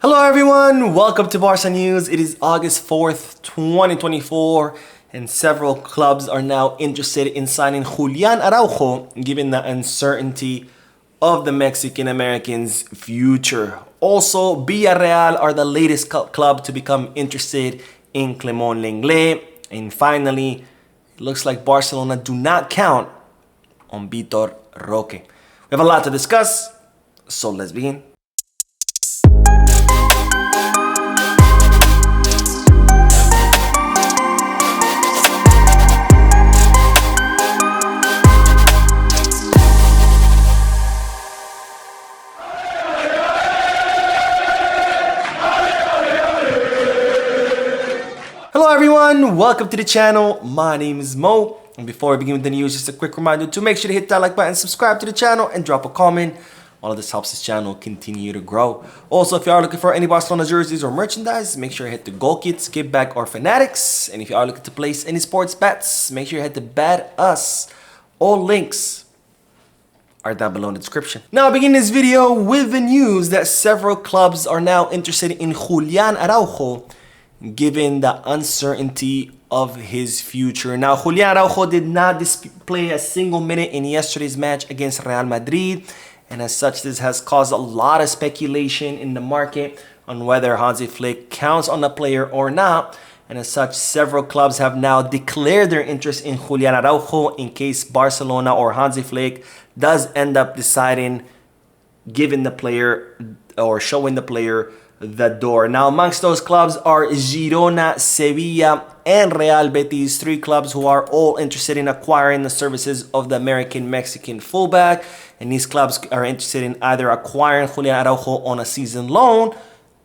Hello everyone, welcome to Barca News. It is August 4th, 2024, and several clubs are now interested in signing Julián Araujo given the uncertainty of the Mexican American's future. Also, Villarreal are the latest club to become interested in Lenglet. And finally, it looks like Barcelona do not count on Vitor Roque. We have a lot to discuss, so let's begin. Hello everyone, welcome to the channel. My name is Mo, and before we begin with the news, just a quick reminder to make sure to hit that like button, subscribe to the channel, and drop a comment. All of this helps this channel continue to grow. Also, if you are looking for any Barcelona jerseys or merchandise, make sure you hit the Goal Kits, Give Back, or Fanatics. And if you are looking to place any sports bets, make sure you hit the Bet Us. All links are down below in the description. Now, I begin this video with the news that several clubs are now interested in Julián Araujo, given the uncertainty of his future. Now, Julián Araujo did not play a single minute in yesterday's match against Real Madrid, and as such, this has caused a lot of speculation in the market on whether Hansi Flick counts on the player or not. And as such, several clubs have now declared their interest in Julián Araujo in case Barcelona or Hansi Flick does end up deciding giving the player or showing the player the door. Now, amongst those clubs are Girona, Sevilla, and Real Betis, three clubs who are all interested in acquiring the services of the American-Mexican fullback. And these clubs are interested in either acquiring Julián Araujo on a season loan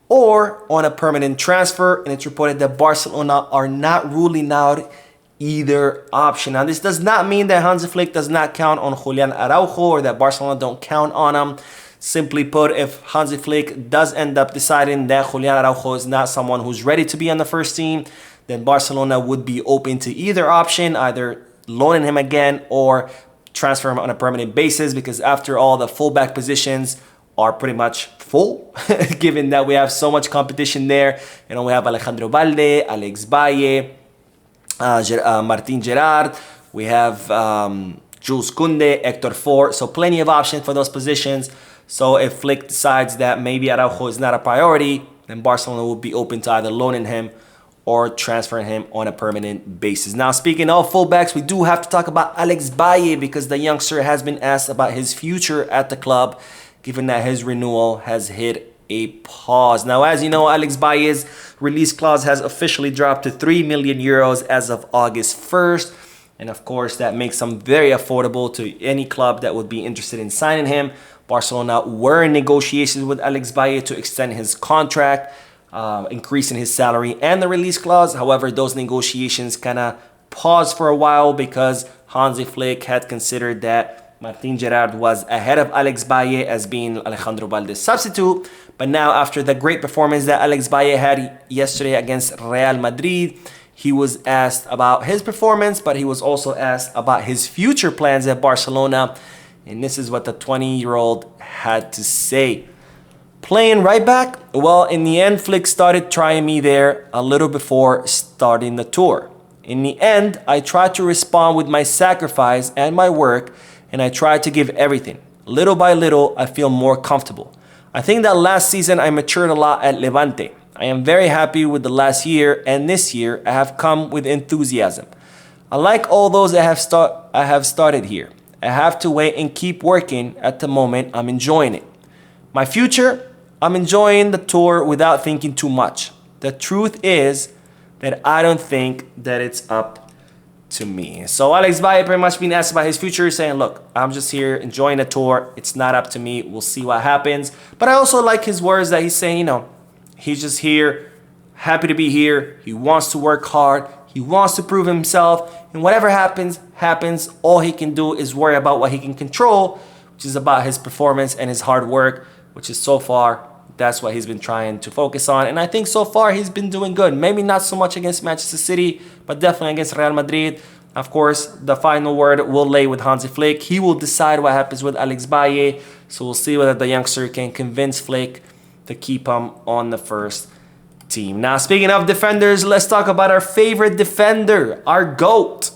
or on a permanent transfer. And it's reported that Barcelona are not ruling out either option. Now, this does not mean that Hansi Flick does not count on Julián Araujo or that Barcelona don't count on him. Simply put, if Hansi Flick does end up deciding that Julián Araujo is not someone who's ready to be on the first team, then Barcelona would be open to either option, either loaning him again or transfer him on a permanent basis, because after all, the fullback positions are pretty much full, given that we have so much competition there. You know, we have Alejandro Valde, Alex Valle, Martin Gerard, we have Jules Koundé, Hector Fort, so plenty of options for those positions. So if Flick decides that maybe Araujo is not a priority, then Barcelona will be open to either loaning him or transferring him on a permanent basis. Now, speaking of fullbacks, we do have to talk about Alex Valle, because the youngster has been asked about his future at the club, given that his renewal has hit a pause. Now, as you know, Alex Valle's release clause has officially dropped to 3 million euros as of August 1st. And of course, that makes him very affordable to any club that would be interested in signing him. Barcelona were in negotiations with Alex Valle to extend his contract, increasing his salary and the release clause. However, those negotiations kind of paused for a while because Hansi Flick had considered that Martin Gerard was ahead of Alex Valle as being Alejandro Valde's substitute. But now, after the great performance that Alex Valle had yesterday against Real Madrid, he was asked about his performance, but he was also asked about his future plans at Barcelona. And this is what the 20-year-old had to say. Playing right back? Well, in the end, Flick started trying me there a little before starting the tour. In the end, I tried to respond with my sacrifice and my work, and I tried to give everything. Little by little, I feel more comfortable. I think that last season I matured a lot at Levante. I am very happy with the last year, and this year I have come with enthusiasm. I like all those that I have started here. I have to wait and keep working. At the moment, I'm enjoying it. My future, I'm enjoying the tour without thinking too much. The truth is that I don't think that it's up to me. So Alex Valle pretty much being asked about his future, saying, look, I'm just here enjoying the tour. It's not up to me. We'll see what happens. But I also like his words that he's saying, you know, he's just here, happy to be here. He wants to work hard. He wants to prove himself. And whatever happens, happens. All he can do is worry about what he can control, which is about his performance and his hard work, which is so far, that's what he's been trying to focus on. And I think so far he's been doing good. Maybe not so much against Manchester City, but definitely against Real Madrid. Of course, the final word will lay with Hansi Flick. He will decide what happens with Alex Valle. So we'll see whether the youngster can convince Flick to keep him on the first team. Now, speaking of defenders, let's talk about our favorite defender, our GOAT,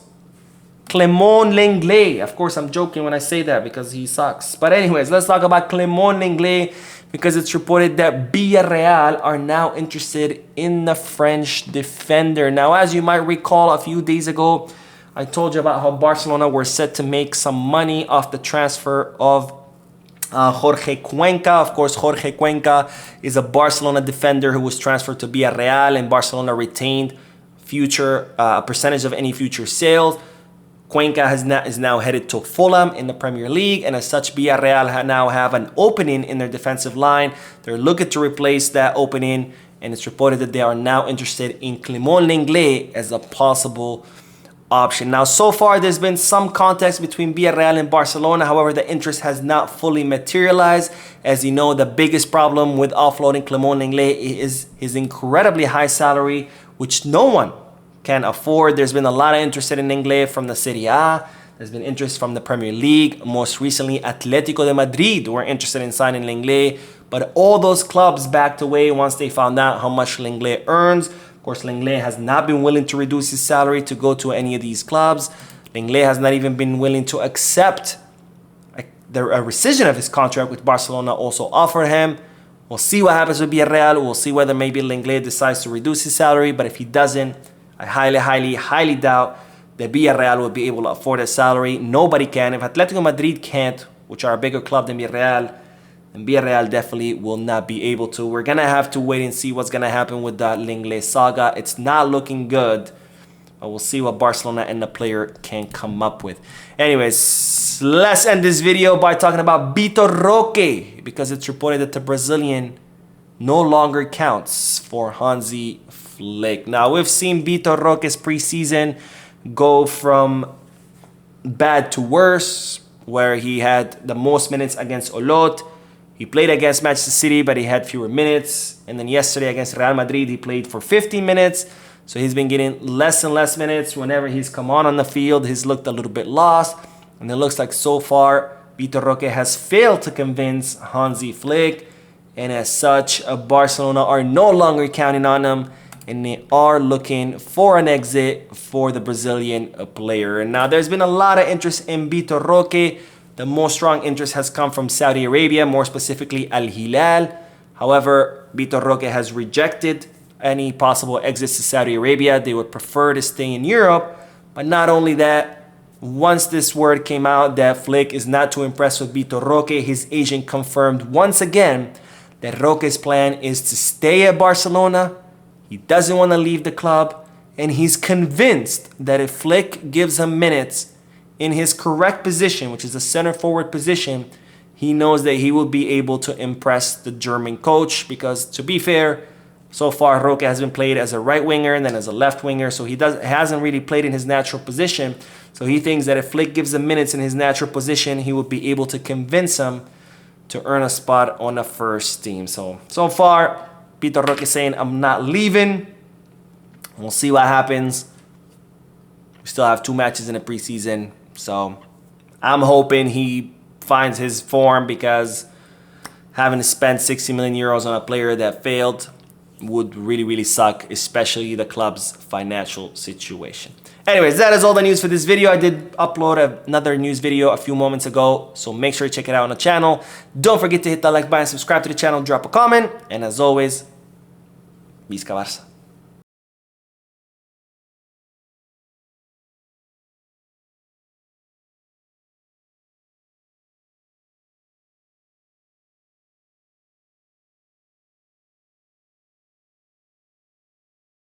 Clément Lenglet. Of course, I'm joking when I say that because he sucks. But anyways, let's talk about Clément Lenglet because it's reported that Villarreal are now interested in the French defender. Now, as you might recall, a few days ago, I told you about how Barcelona were set to make some money off the transfer of Jorge Cuenca. Of course, Jorge Cuenca is a Barcelona defender who was transferred to Villarreal, and Barcelona retained a percentage of any future sales. Cuenca is now headed to Fulham in the Premier League, and as such, Villarreal now have an opening in their defensive line. They're looking to replace that opening, and it's reported that they are now interested in Clément Lenglet as a possible option. Now, so far, there's been some context between Villarreal and Barcelona. However, the interest has not fully materialized. As you know, the biggest problem with offloading Clément Lenglet is his incredibly high salary, which no one can afford. There's been a lot of interest in Lenglet from the Serie A. There's been interest from the Premier League. Most recently, Atletico de Madrid were interested in signing Lenglet, but all those clubs backed away once they found out how much Lenglet earns. Of course, Lenglet has not been willing to reduce his salary to go to any of these clubs. Lenglet has not even been willing to accept the rescission of his contract, which Barcelona also offered him. We'll see what happens with Villarreal. We'll see whether maybe Lenglet decides to reduce his salary, but if he doesn't, I highly doubt that Villarreal will be able to afford his salary. Nobody can. If Atletico Madrid can't, which are a bigger club than Villarreal, and Villarreal definitely will not be able to. We're going to have to wait and see what's going to happen with that Lenglet saga. It's not looking good. But we'll see what Barcelona and the player can come up with. Anyways, let's end this video by talking about Vitor Roque, because it's reported that the Brazilian no longer counts for Hansi Flick. Now, we've seen Vitor Roque's preseason go from bad to worse, where he had the most minutes against Olot. He played against Manchester City, but he had fewer minutes. And then yesterday against Real Madrid, he played for 15 minutes. So he's been getting less and less minutes. Whenever he's come on the field, he's looked a little bit lost. And it looks like so far, Vitor Roque has failed to convince Hansi Flick. And as such, Barcelona are no longer counting on him. And they are looking for an exit for the Brazilian player. And now there's been a lot of interest in Vitor Roque. The most strong interest has come from Saudi Arabia, more specifically Al Hilal. However, Vitor Roque has rejected any possible exits to Saudi Arabia. They would prefer to stay in Europe. But not only that, once this word came out that Flick is not too impressed with Vitor Roque, his agent confirmed once again that Roque's plan is to stay at Barcelona. He doesn't want to leave the club. And he's convinced that if Flick gives him minutes in his correct position, which is a center forward position, he knows that he will be able to impress the German coach. Because to be fair, so far Roque has been played as a right winger and then as a left winger, so he hasn't really played in his natural position. So he thinks that if Flick gives him minutes in his natural position, he will be able to convince him to earn a spot on the first team. So far, Vitor Roque is saying, I'm not leaving. We'll see what happens. We still have 2 matches in the preseason. So I'm hoping he finds his form, because having to spend 60 million euros on a player that failed would really suck, especially the club's financial situation. Anyways, that is all the news for this video. I did upload another news video a few moments ago, so make sure to check it out on the channel. Don't forget to hit that like button, subscribe to the channel, drop a comment, and as always, Visca Barça.